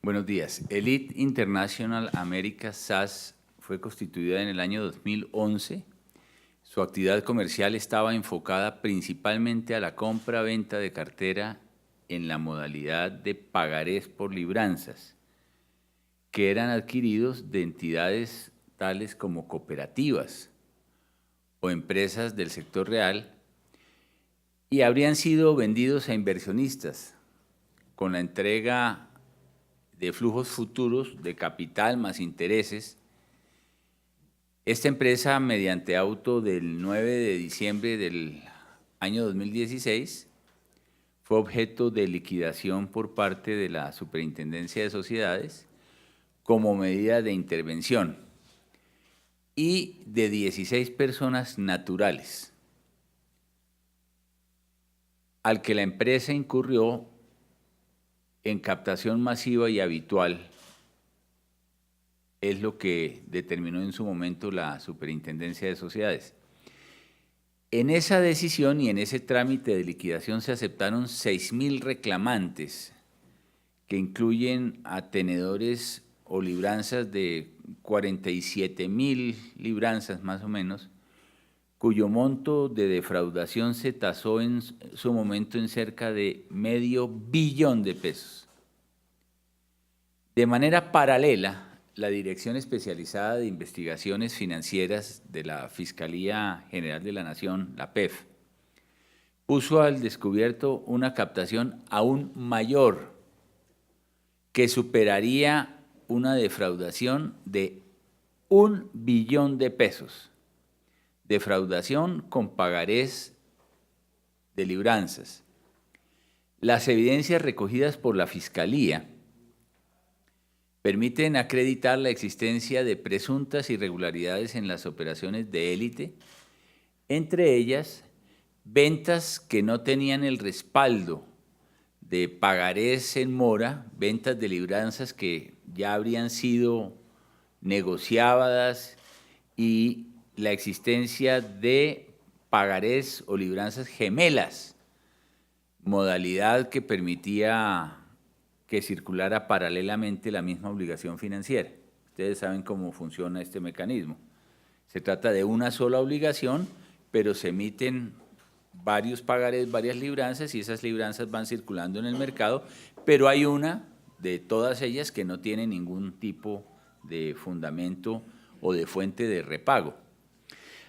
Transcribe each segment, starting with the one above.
Buenos días. Elite International America SAS fue constituida en el año 2011. Su actividad comercial estaba enfocada principalmente a la compra-venta de cartera en la modalidad de pagarés por libranzas, que eran adquiridos de entidades tales como cooperativas o empresas del sector real y habrían sido vendidos a inversionistas con la entrega de flujos futuros de capital más intereses. Esta empresa, mediante auto del 9 de diciembre del año 2016, fue objeto de liquidación por parte de la Superintendencia de Sociedades como medida de intervención y de 16 personas naturales, al que la empresa incurrió en captación masiva y habitual, es lo que determinó en su momento la Superintendencia de Sociedades. En esa decisión y en ese trámite de liquidación se aceptaron 6.000 reclamantes, que incluyen a tenedores o libranzas de 47.000 libranzas más o menos, cuyo monto de defraudación se tasó en su momento en cerca de $500 millones. De manera paralela, la Dirección Especializada de Investigaciones Financieras de la Fiscalía General de la Nación, la PEF, puso al descubierto una captación aún mayor, que superaría una defraudación de $1 billón, defraudación con pagarés de libranzas. Las evidencias recogidas por la Fiscalía permiten acreditar la existencia de presuntas irregularidades en las operaciones de Élite, entre ellas ventas que no tenían el respaldo de pagarés en mora, ventas de libranzas que ya habrían sido negociadas y la existencia de pagarés o libranzas gemelas, modalidad que permitía que circulara paralelamente la misma obligación financiera. Ustedes saben cómo funciona este mecanismo. Se trata de una sola obligación, pero se emiten varios pagarés, varias libranzas, y esas libranzas van circulando en el mercado, pero hay una de todas ellas que no tiene ningún tipo de fundamento o de fuente de repago.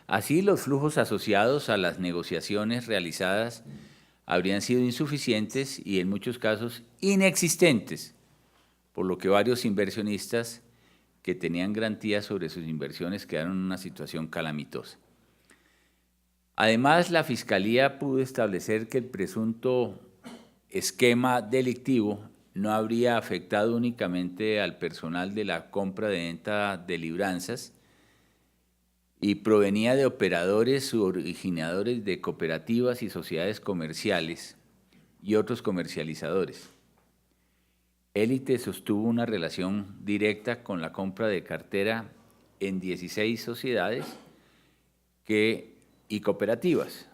Así, los flujos asociados a las negociaciones realizadas habrían sido insuficientes y en muchos casos inexistentes, por lo que varios inversionistas que tenían garantías sobre sus inversiones quedaron en una situación calamitosa. Además, la Fiscalía pudo establecer que el presunto esquema delictivo no habría afectado únicamente al personal de la compra de venta de libranzas y provenía de operadores u originadores de cooperativas y sociedades comerciales y otros comercializadores. Élite sostuvo una relación directa con la compra de cartera en 16 sociedades y cooperativas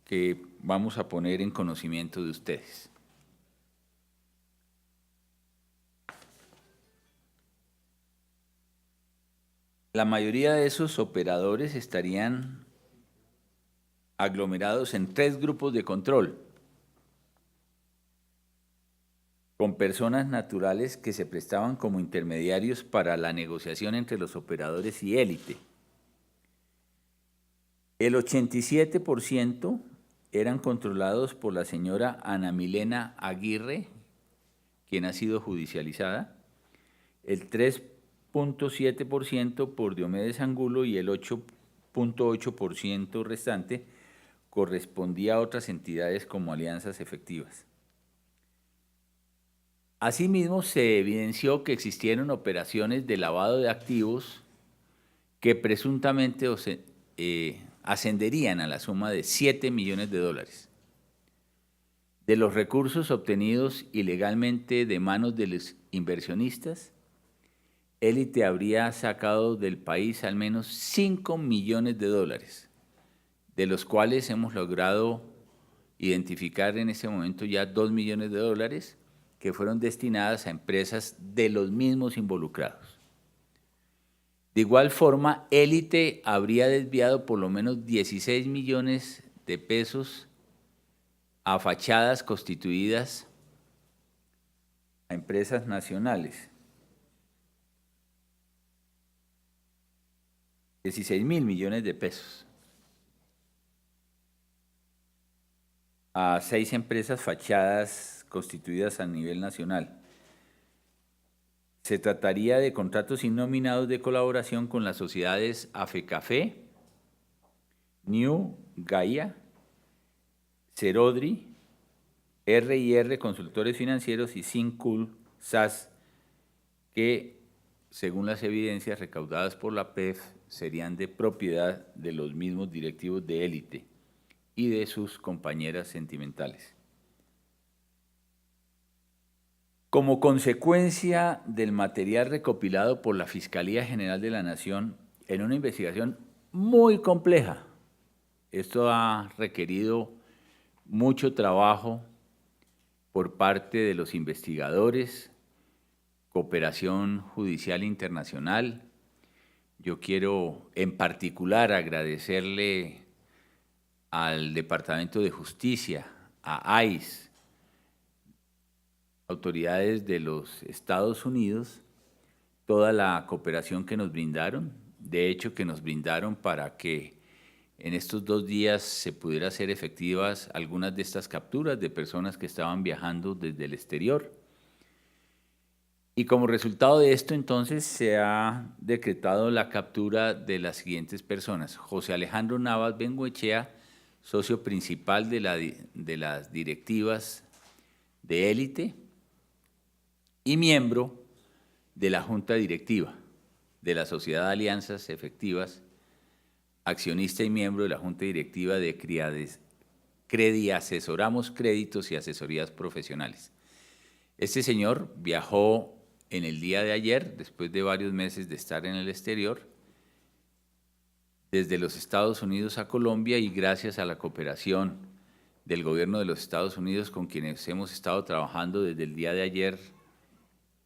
que vamos a poner en conocimiento de ustedes. La mayoría de esos operadores estarían aglomerados en 3 grupos de control, con personas naturales que se prestaban como intermediarios para la negociación entre los operadores y Élite. El 87% eran controlados por la señora Ana Milena Aguirre, quien ha sido judicializada, el 3.7% por Diomedes Angulo y el 8.8% restante correspondía a otras entidades como alianzas efectivas. Asimismo, se evidenció que existieron operaciones de lavado de activos que presuntamente ascenderían a la suma de $7 millones. De los recursos obtenidos ilegalmente de manos de los inversionistas, Élite habría sacado del país al menos $5 millones, de los cuales hemos logrado identificar en este momento ya $2 millones, que fueron destinadas a empresas de los mismos involucrados. De igual forma, Élite habría desviado por lo menos 16 millones de pesos a fachadas constituidas a empresas nacionales. 16.000 millones de pesos a 6 empresas fachadas constituidas a nivel nacional. Se trataría de contratos innominados de colaboración con las sociedades Afecafé, New Gaia, Cerodri, R&R Consultores Financieros y Syncul SAS, que, según las evidencias recaudadas por la PEF, serían de propiedad de los mismos directivos de Élite y de sus compañeras sentimentales. Como consecuencia del material recopilado por la Fiscalía General de la Nación en una investigación muy compleja, esto ha requerido mucho trabajo por parte de los investigadores, cooperación judicial internacional. Yo quiero en particular agradecerle al Departamento de Justicia, a ICE, autoridades de los Estados Unidos, toda la cooperación que nos brindaron, de hecho que nos brindaron para que en estos 2 días se pudiera hacer efectivas algunas de estas capturas de personas que estaban viajando desde el exterior. Y como resultado de esto, entonces, se ha decretado la captura de las siguientes personas: José Alejandro Navas Bengoechea, socio principal de las directivas de Élite y miembro de la Junta Directiva de la Sociedad de Alianzas Efectivas, accionista y miembro de la Junta Directiva de Crediasesoramos Créditos y Asesorías Profesionales. Este señor viajó en el día de ayer, después de varios meses de estar en el exterior, desde los Estados Unidos a Colombia, y gracias a la cooperación del gobierno de los Estados Unidos, con quienes hemos estado trabajando desde el día de ayer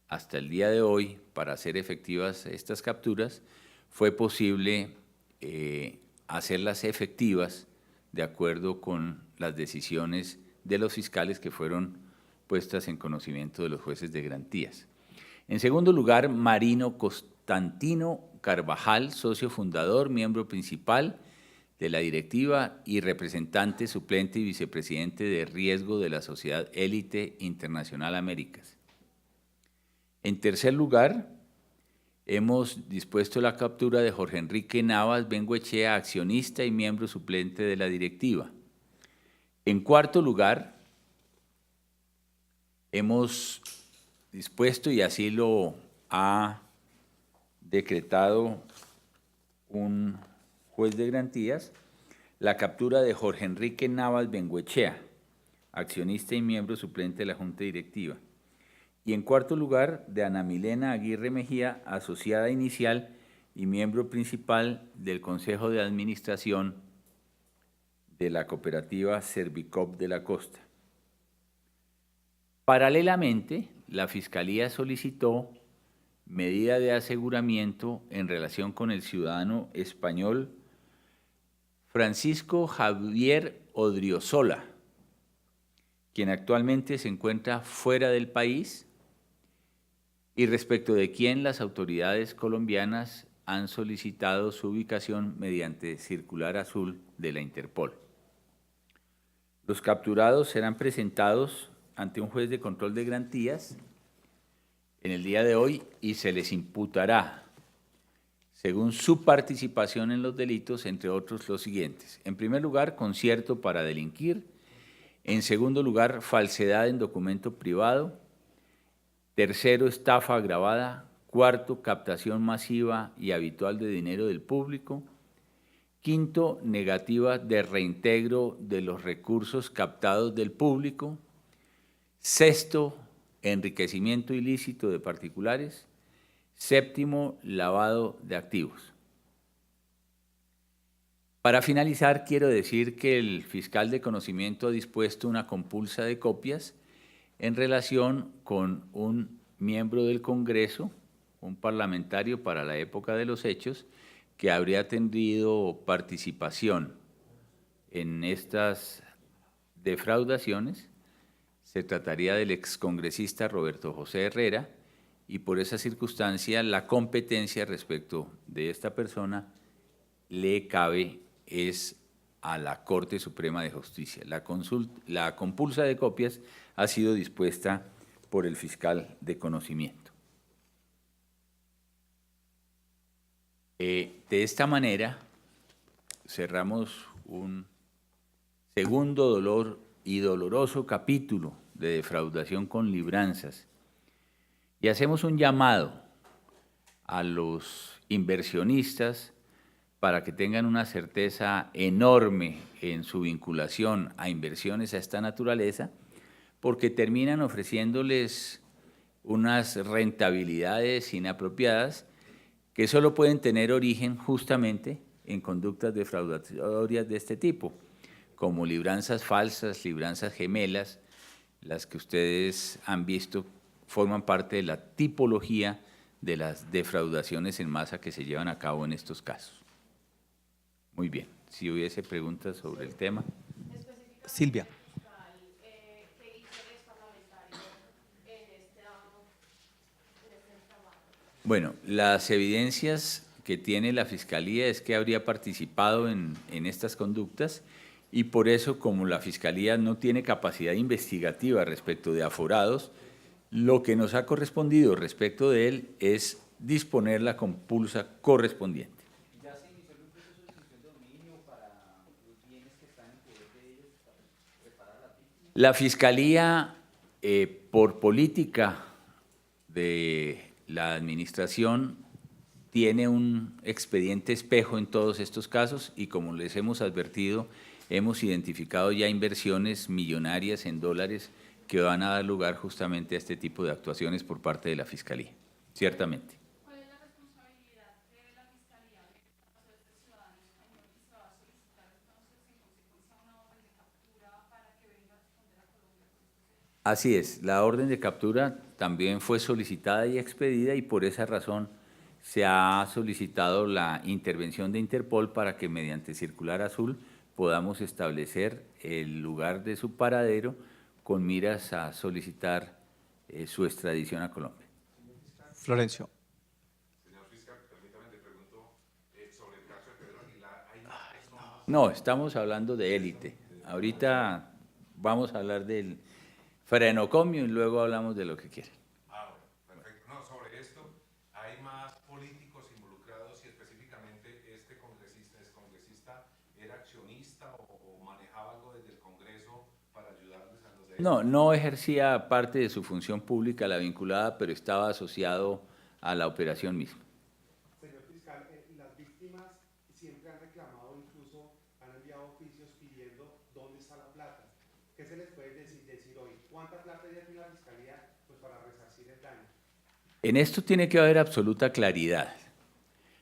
hasta el día de hoy para hacer efectivas estas capturas, fue posible hacerlas efectivas de acuerdo con las decisiones de los fiscales que fueron puestas en conocimiento de los jueces de garantías. En segundo lugar, Marino Constantino Carvajal, socio fundador, miembro principal de la directiva y representante suplente y vicepresidente de riesgo de la Sociedad Élite Internacional Américas. En tercer lugar, hemos dispuesto la captura de Jorge Enrique Navas Bengoechea, accionista y miembro suplente de la directiva. En cuarto lugar, hemos dispuesto, y así lo ha decretado un juez de garantías, la captura de Jorge Enrique Navas Bengoechea, accionista y miembro suplente de la Junta Directiva. Y en cuarto lugar, de Ana Milena Aguirre Mejía, asociada inicial y miembro principal del Consejo de Administración de la cooperativa Servicop de la Costa. Paralelamente, la Fiscalía solicitó medida de aseguramiento en relación con el ciudadano español Francisco Javier Odriozola, quien actualmente se encuentra fuera del país y respecto de quien las autoridades colombianas han solicitado su ubicación mediante circular azul de la Interpol. Los capturados serán presentados ante un juez de control de garantías en el día de hoy y se les imputará, según su participación en los delitos, entre otros, los siguientes. En primer lugar, concierto para delinquir. En segundo lugar, falsedad en documento privado. Tercero, estafa agravada. Cuarto, captación masiva y habitual de dinero del público. Quinto, negativa de reintegro de los recursos captados del público. Sexto, enriquecimiento ilícito de particulares. Séptimo, lavado de activos. Para finalizar, quiero decir que el fiscal de conocimiento ha dispuesto una compulsa de copias en relación con un miembro del Congreso, un parlamentario para la época de los hechos, que habría tenido participación en estas defraudaciones. Se trataría del excongresista Roberto José Herrera, y por esa circunstancia la competencia respecto de esta persona le cabe es a la Corte Suprema de Justicia. La compulsa de copias ha sido dispuesta por el fiscal de conocimiento. De esta manera cerramos un segundo dolor y doloroso capítulo de defraudación con libranzas y hacemos un llamado a los inversionistas para que tengan una certeza enorme en su vinculación a inversiones a esta naturaleza, porque terminan ofreciéndoles unas rentabilidades inapropiadas que solo pueden tener origen justamente en conductas defraudatorias de este tipo, como libranzas falsas, libranzas gemelas, las que ustedes han visto forman parte de la tipología de las defraudaciones en masa que se llevan a cabo en estos casos. Muy bien, si hubiese preguntas sobre el tema. Silvia. Bueno, las evidencias que tiene la Fiscalía es que habría participado en estas conductas y por eso, como la Fiscalía no tiene capacidad investigativa respecto de aforados, lo que nos ha correspondido respecto de él es disponer la compulsa correspondiente. ¿Ya se inició un proceso de extinción de dominio para los bienes que están en poder de ellos para reparar la víctima? La Fiscalía, por política de la Administración, tiene un expediente espejo en todos estos casos y, como les hemos advertido, hemos identificado ya inversiones millonarias en dólares que van a dar lugar justamente a este tipo de actuaciones por parte de la Fiscalía, ciertamente. ¿Cuál es la responsabilidad de la Fiscalía en el caso de este ciudadano español y se va a solicitar entonces en consecuencia una orden de captura para que venga a responder a Colombia por estos hechos? Así es, la orden de captura también fue solicitada y expedida y por esa razón se ha solicitado la intervención de Interpol para que mediante circular azul podamos establecer el lugar de su paradero con miras a solicitar su extradición a Colombia. Florencio. Señor fiscal, permítame, le pregunto sobre el caso de Pedro Aguilar. ¿Hay más personas? No, estamos hablando de élite. Ahorita vamos a hablar del frenocomio y luego hablamos de lo que quieran. Bueno, perfecto. No, sobre esto, ¿hay más políticos involucrados y específicamente este congresista era accionista o manejaba algo desde el Congreso para ayudarles a los de... No ejercía parte de su función pública la vinculada, pero estaba asociado a la operación misma. Señor fiscal, las víctimas siempre han reclamado, incluso han enviado oficios pidiendo dónde está la plata. ¿Qué se les puede decir hoy? ¿Cuánta plata hay aquí en la Fiscalía para resarcir el daño? En esto tiene que haber absoluta claridad.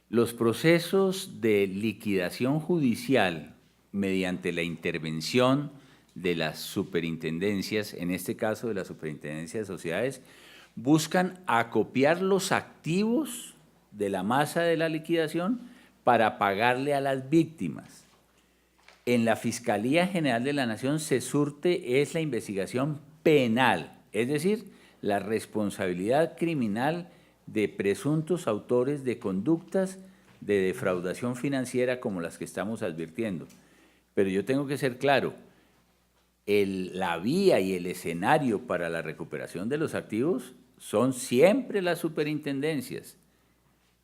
Los procesos de liquidación judicial mediante la intervención de las superintendencias, en este caso de la Superintendencia de Sociedades, buscan acopiar los activos de la masa de la liquidación para pagarle a las víctimas. En la Fiscalía General de la Nación se surte es la investigación penal, es decir, la responsabilidad criminal de presuntos autores de conductas de defraudación financiera como las que estamos advirtiendo. Pero yo tengo que ser claro, la vía y el escenario para la recuperación de los activos son siempre las superintendencias.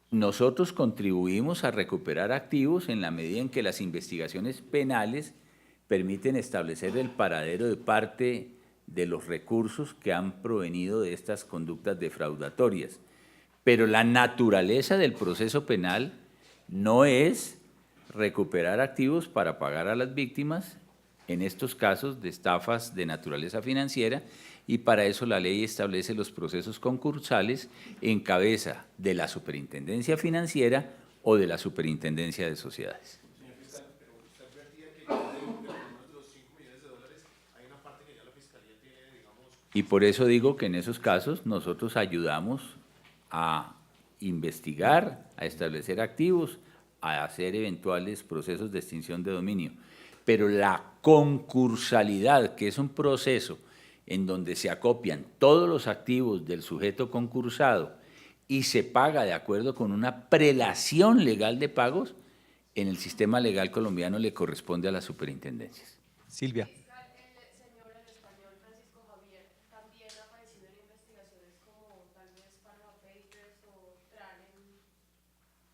Nosotros contribuimos a recuperar activos en la medida en que las investigaciones penales permiten establecer el paradero de parte de los recursos que han provenido de estas conductas defraudatorias. Pero la naturaleza del proceso penal no es recuperar activos para pagar a las víctimas en estos casos de estafas de naturaleza financiera, y para eso la ley establece los procesos concursales en cabeza de la Superintendencia Financiera o de la Superintendencia de Sociedades. Señor fiscal, pero usted advertía que ya de los 5 millones de dólares hay una parte que ya la Fiscalía tiene, digamos, Y por eso digo que en esos casos nosotros ayudamos a investigar, a establecer activos, a hacer eventuales procesos de extinción de dominio. Pero la concursalidad, que es un proceso en donde se acopian todos los activos del sujeto concursado y se paga de acuerdo con una prelación legal de pagos, en el sistema legal colombiano le corresponde a las superintendencias. Silvia. El señor en español, Francisco Javier, también ha aparecido en investigaciones como tal vez Panama Papers o Tralen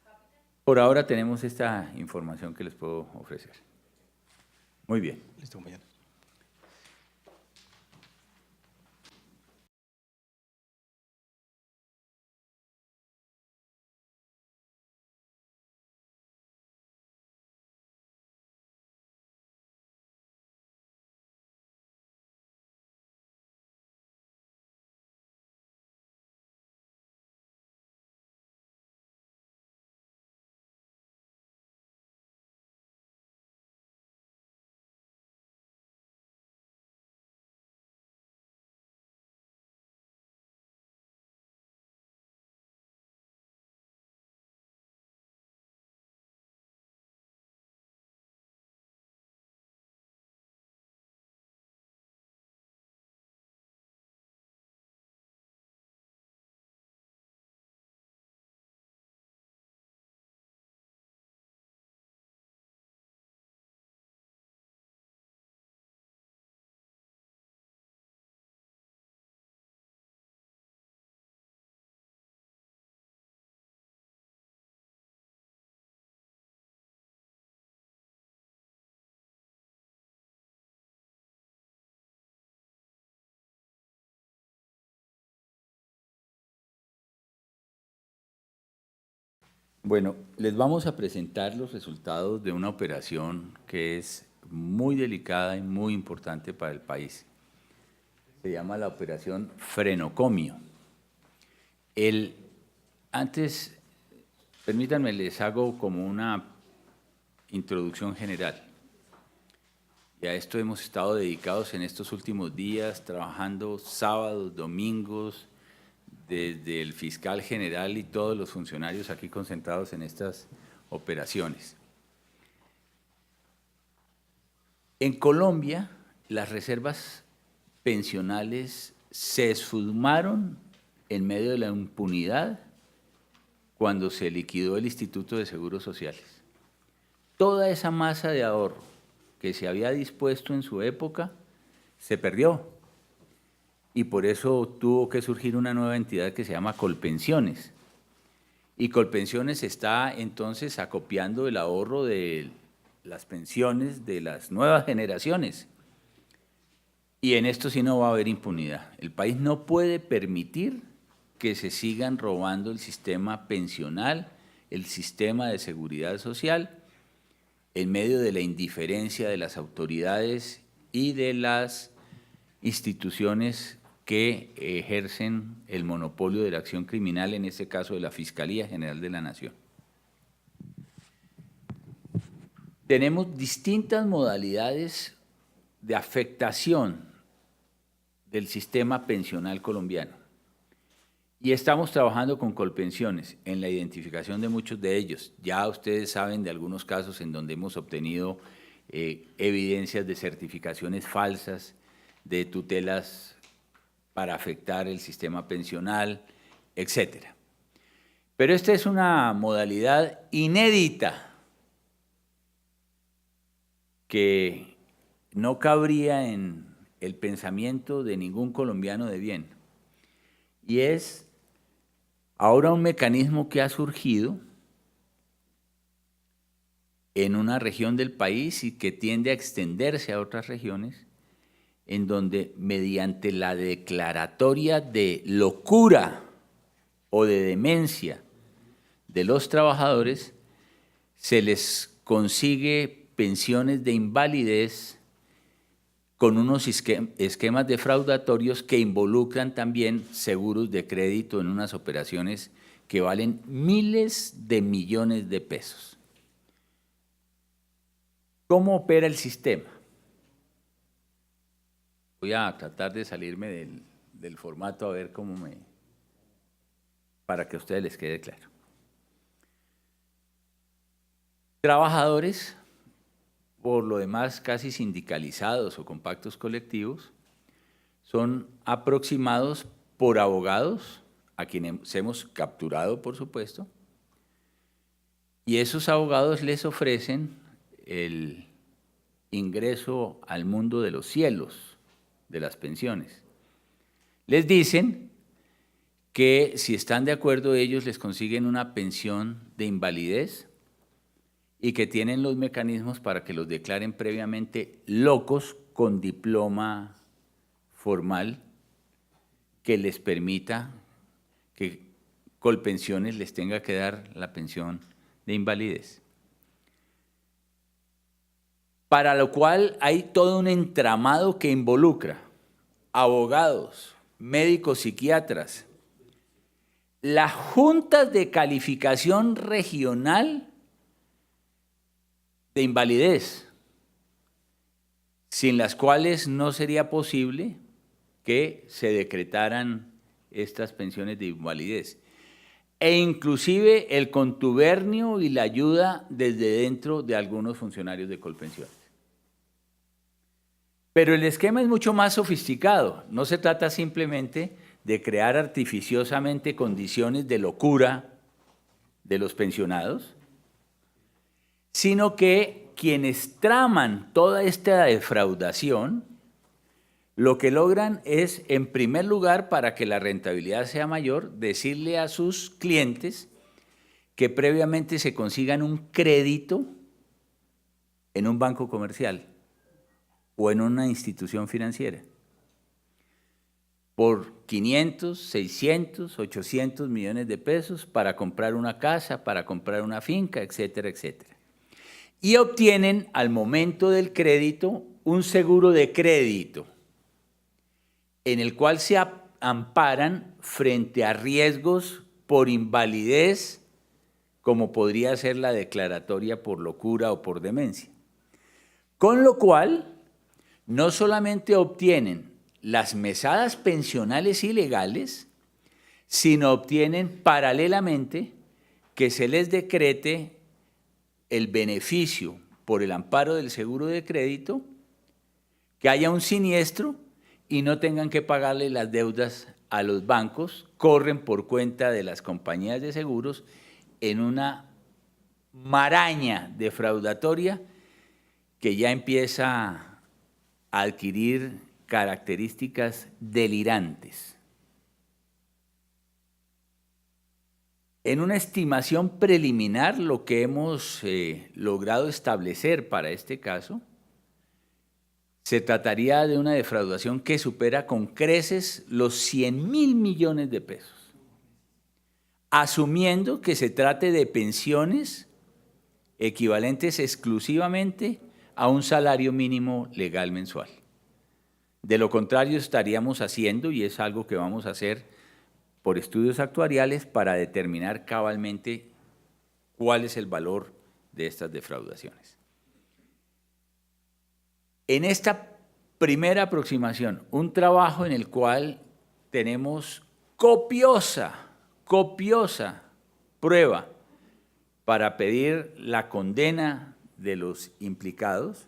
Capital. Por ahora tenemos esta información que les puedo ofrecer. Muy bien. Listo, compañero. Bueno, les vamos a presentar los resultados de una operación que es muy delicada y muy importante para el país. Se llama la operación Frenocomio. Antes, permítanme, les hago como una introducción general. Y a esto hemos estado dedicados en estos últimos días, trabajando sábados, domingos, desde el fiscal general y todos los funcionarios aquí concentrados en estas operaciones. En Colombia, las reservas pensionales se esfumaron en medio de la impunidad cuando se liquidó el Instituto de Seguros Sociales. Toda esa masa de ahorro que se había dispuesto en su época se perdió. Y por eso tuvo que surgir una nueva entidad que se llama Colpensiones. Y Colpensiones está entonces acopiando el ahorro de las pensiones de las nuevas generaciones. Y en esto sí no va a haber impunidad. El país no puede permitir que se sigan robando el sistema pensional, el sistema de seguridad social, en medio de la indiferencia de las autoridades y de las instituciones que ejercen el monopolio de la acción criminal, en este caso de la Fiscalía General de la Nación. Tenemos distintas modalidades de afectación del sistema pensional colombiano y estamos trabajando con Colpensiones en la identificación de muchos de ellos. Ya ustedes saben de algunos casos en donde hemos obtenido evidencias de certificaciones falsas, de tutelas para afectar el sistema pensional, etc. Pero esta es una modalidad inédita que no cabría en el pensamiento de ningún colombiano de bien. Y es ahora un mecanismo que ha surgido en una región del país y que tiende a extenderse a otras regiones, en donde mediante la declaratoria de locura o de demencia de los trabajadores, se les consigue pensiones de invalidez con unos esquemas defraudatorios que involucran también seguros de crédito en unas operaciones que valen miles de millones de pesos. ¿Cómo opera el sistema? Voy a tratar de salirme del formato a ver para que a ustedes les quede claro. Trabajadores, por lo demás casi sindicalizados o con pactos colectivos, son aproximados por abogados, a quienes hemos capturado, por supuesto, y esos abogados les ofrecen el ingreso al mundo de los cielos, de las pensiones. Les dicen que si están de acuerdo ellos les consiguen una pensión de invalidez y que tienen los mecanismos para que los declaren previamente locos con diploma formal que les permita que Colpensiones les tenga que dar la pensión de invalidez. Para lo cual hay todo un entramado que involucra abogados, médicos psiquiatras, las juntas de calificación regional de invalidez, sin las cuales no sería posible que se decretaran estas pensiones de invalidez, e inclusive el contubernio y la ayuda desde dentro de algunos funcionarios de Colpensiones. Pero el esquema es mucho más sofisticado, no se trata simplemente de crear artificiosamente condiciones de locura de los pensionados, sino que quienes traman toda esta defraudación, lo que logran es, en primer lugar, para que la rentabilidad sea mayor, decirle a sus clientes que previamente se consigan un crédito en un banco comercial o en una institución financiera por 500, 600, 800 millones de pesos para comprar una casa, para comprar una finca, etcétera, etcétera. Y obtienen al momento del crédito un seguro de crédito en el cual se amparan frente a riesgos por invalidez, como podría ser la declaratoria por locura o por demencia. Con lo cual, no solamente obtienen las mesadas pensionales ilegales, sino obtienen paralelamente que se les decrete el beneficio por el amparo del seguro de crédito, que haya un siniestro y no tengan que pagarle las deudas a los bancos, corren por cuenta de las compañías de seguros en una maraña defraudatoria que ya empieza a adquirir características delirantes. En una estimación preliminar, lo que hemos logrado establecer para este caso, se trataría de una defraudación que supera con creces los 100.000 millones de pesos, asumiendo que se trate de pensiones equivalentes exclusivamente a un salario mínimo legal mensual. De lo contrario, estaríamos haciendo, y es algo que vamos a hacer por estudios actuariales para determinar cabalmente cuál es el valor de estas defraudaciones. En esta primera aproximación, un trabajo en el cual tenemos copiosa prueba para pedir la condena de los implicados,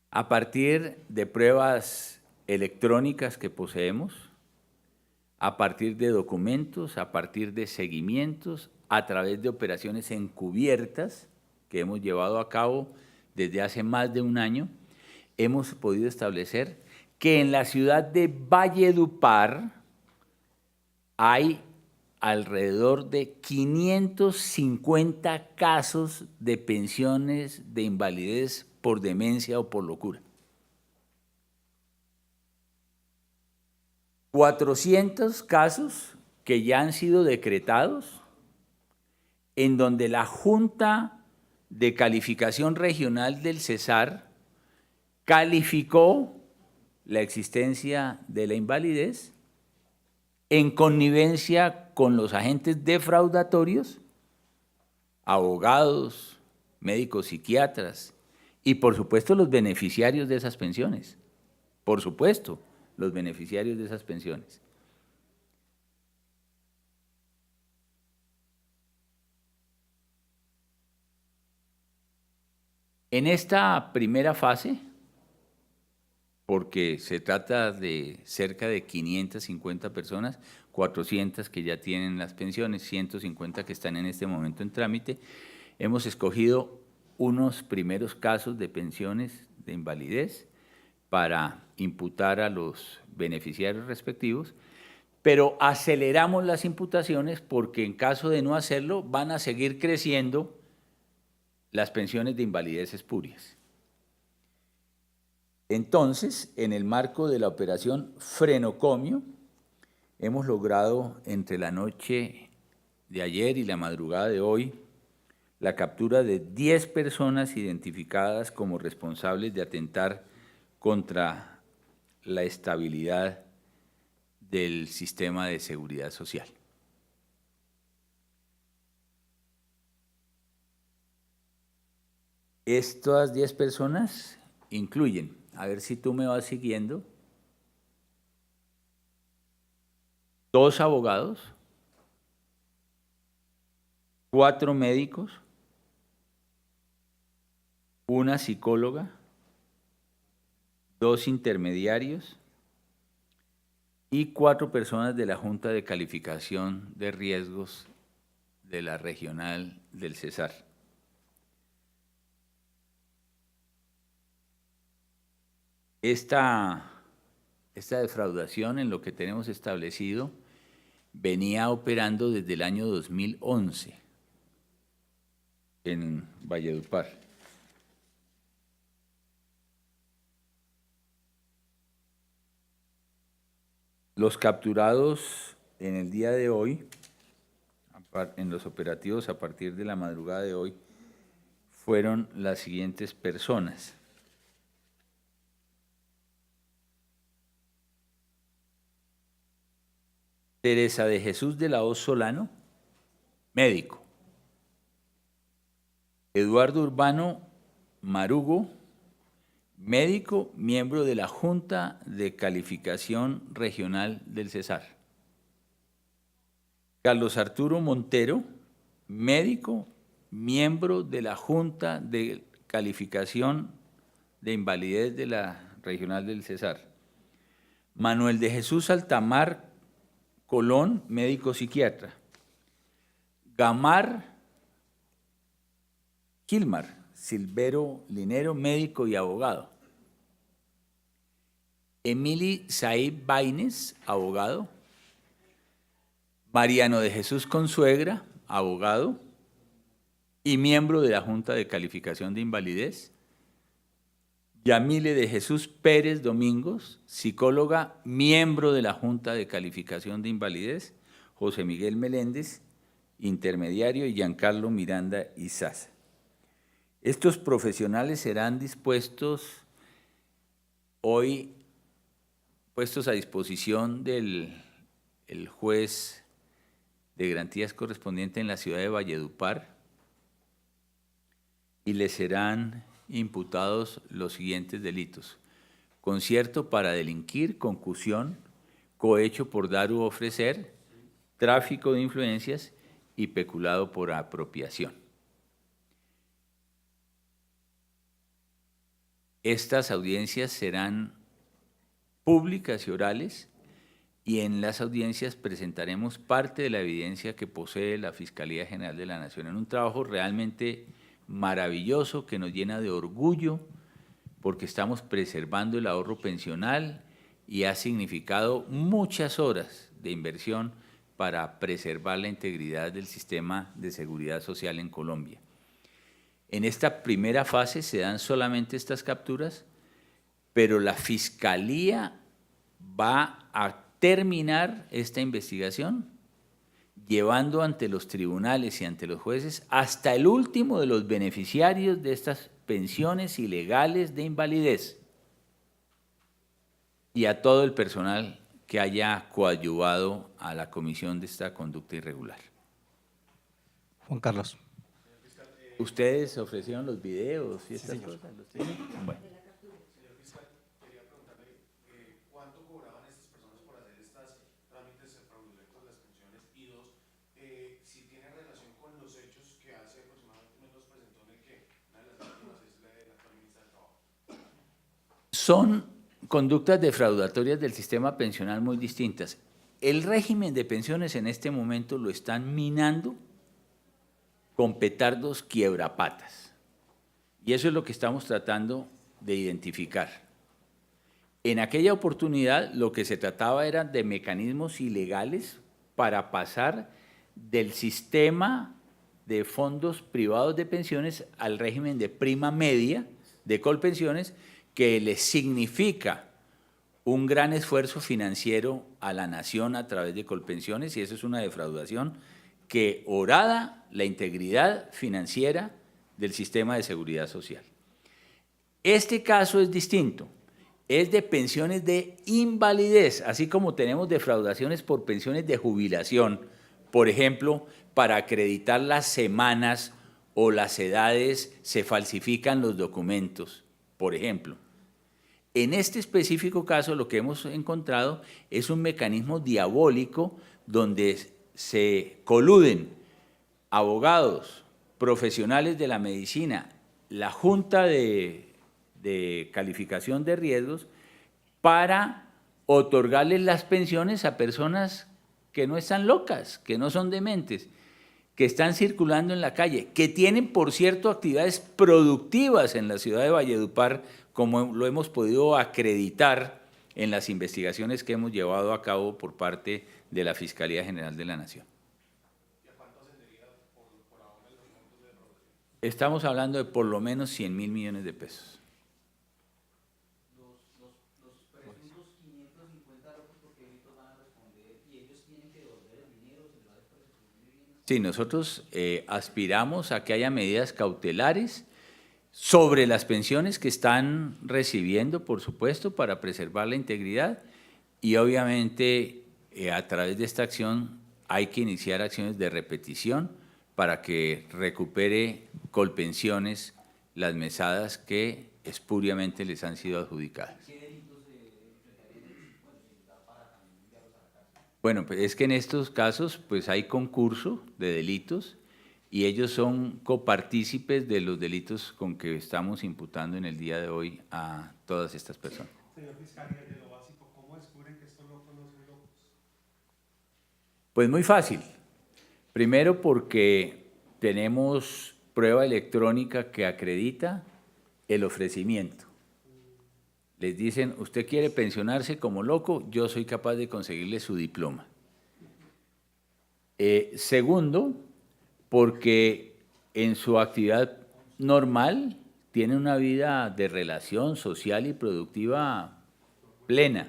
a partir de pruebas electrónicas que poseemos, a partir de documentos, a partir de seguimientos, a través de operaciones encubiertas que hemos llevado a cabo desde hace más de un año, hemos podido establecer que en la ciudad de Valledupar hay alrededor de 550 casos de pensiones de invalidez por demencia o por locura. 400 casos que ya han sido decretados, en donde la Junta de Calificación Regional del Cesar calificó la existencia de la invalidez en connivencia con los agentes defraudatorios, abogados, médicos psiquiatras y por supuesto los beneficiarios de esas pensiones, por supuesto, los beneficiarios de esas pensiones. En esta primera fase, porque se trata de cerca de 550 personas, 400 que ya tienen las pensiones, 150 que están en este momento en trámite, hemos escogido unos primeros casos de pensiones de invalidez para imputar a los beneficiarios respectivos, pero aceleramos las imputaciones porque en caso de no hacerlo van a seguir creciendo las pensiones de invalidez espurias. Entonces, en el marco de la operación Frenocomio, hemos logrado entre la noche de ayer y la madrugada de hoy la captura de 10 personas identificadas como responsables de atentar contra la estabilidad del sistema de seguridad social. Estas 10 personas incluyen, a ver si tú me vas siguiendo, 2 abogados, 4 médicos, 1 psicóloga, 2 intermediarios y 4 personas de la Junta de Calificación de Riesgos de la Regional del Cesar. Esta defraudación, en lo que tenemos establecido, venía operando desde el año 2011 en Valledupar. Los capturados en el día de hoy, en los operativos a partir de la madrugada de hoy, fueron las siguientes personas. Teresa de Jesús de la Hoz Solano, médico. Eduardo Urbano Marugo, médico, miembro de la Junta de Calificación Regional del Cesar. Carlos Arturo Montero, médico, miembro de la Junta de Calificación de Invalidez de la Regional del Cesar. Manuel de Jesús Altamar Colón, médico psiquiatra. Gamar Gilmar Silvero Linero, médico y abogado. Emily Saib Baines, abogado. Mariano de Jesús Consuegra, abogado y miembro de la Junta de Calificación de Invalidez. Yamile de Jesús Pérez Domingos, psicóloga, miembro de la Junta de Calificación de Invalidez. José Miguel Meléndez, intermediario, y Giancarlo Miranda Izaza. Estos profesionales serán dispuestos hoy, puestos a disposición del juez de garantías correspondiente en la ciudad de Valledupar, y les serán imputados los siguientes delitos: concierto para delinquir, concusión, cohecho por dar u ofrecer, tráfico de influencias y peculado por apropiación. Estas audiencias serán públicas y orales, y en las audiencias presentaremos parte de la evidencia que posee la Fiscalía General de la Nación, en un trabajo realmente maravilloso que nos llena de orgullo, porque estamos preservando el ahorro pensional y ha significado muchas horas de inversión para preservar la integridad del sistema de seguridad social en Colombia. En esta primera fase se dan solamente estas capturas, pero la Fiscalía va a terminar esta investigación llevando ante los tribunales y ante los jueces hasta el último de los beneficiarios de estas pensiones ilegales de invalidez y a todo el personal que haya coadyuvado a la comisión de esta conducta irregular. Juan Carlos. ¿Ustedes ofrecieron los videos y estas cosas? ¿Los tienen? Bueno. Señor fiscal, quería preguntarle cuánto cobraba Son conductas defraudatorias del sistema pensional muy distintas. El régimen de pensiones en este momento lo están minando con petardos quiebrapatas. Y eso es lo que estamos tratando de identificar. En aquella oportunidad lo que se trataba era de mecanismos ilegales para pasar del sistema de fondos privados de pensiones al régimen de prima media de Colpensiones, que le significa un gran esfuerzo financiero a la nación a través de Colpensiones, y eso es una defraudación que horada la integridad financiera del sistema de seguridad social. Este caso es distinto, es de pensiones de invalidez, así como tenemos defraudaciones por pensiones de jubilación, por ejemplo, para acreditar las semanas o las edades se falsifican los documentos, por ejemplo. En este específico caso lo que hemos encontrado es un mecanismo diabólico donde se coluden abogados, profesionales de la medicina, la Junta de Calificación de Riesgos para otorgarles las pensiones a personas que no están locas, que no son dementes, que están circulando en la calle, que tienen, por cierto, actividades productivas en la ciudad de Valledupar, como lo hemos podido acreditar en las investigaciones que hemos llevado a cabo por parte de la Fiscalía General de la Nación. ¿Y a cuánto ascendería por ahora los montos de defraudación? Estamos hablando de por lo menos 100.000 millones de pesos. Los presuntos 550 locos, ¿por qué delitos van a responder? ¿Y ellos tienen que devolver el dinero? ¿Se les va a despresupuestar de bienes? Sí, nosotros aspiramos a que haya medidas cautelares sobre las pensiones que están recibiendo, por supuesto, para preservar la integridad, y obviamente a través de esta acción hay que iniciar acciones de repetición para que recupere Colpensiones las mesadas que espuriamente les han sido adjudicadas. Bueno, pues es que en estos casos pues hay concurso de delitos y ellos son copartícipes de los delitos con que estamos imputando en el día de hoy a todas estas personas. Señor fiscal, y desde lo básico, ¿cómo descubren que estos locos no son locos? Pues muy fácil. Primero porque tenemos prueba electrónica que acredita el ofrecimiento. Les dicen, usted quiere pensionarse como loco, yo soy capaz de conseguirle su diploma. Segundo, porque en su actividad normal tiene una vida de relación social y productiva plena.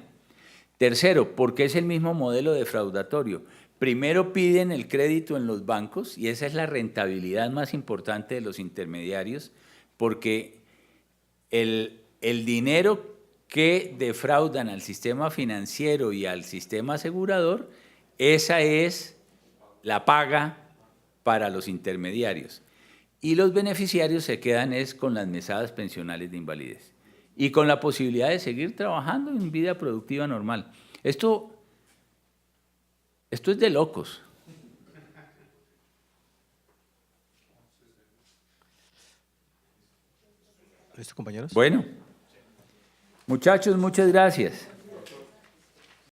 Tercero, porque es el mismo modelo defraudatorio. Primero piden el crédito en los bancos y esa es la rentabilidad más importante de los intermediarios, porque el dinero que defraudan al sistema financiero y al sistema asegurador, esa es la paga para los intermediarios. Y los beneficiarios se quedan es con las mesadas pensionales de invalidez y con la posibilidad de seguir trabajando en vida productiva normal. Esto es de locos. ¿Listo, compañeros? Bueno, muchachos, muchas gracias.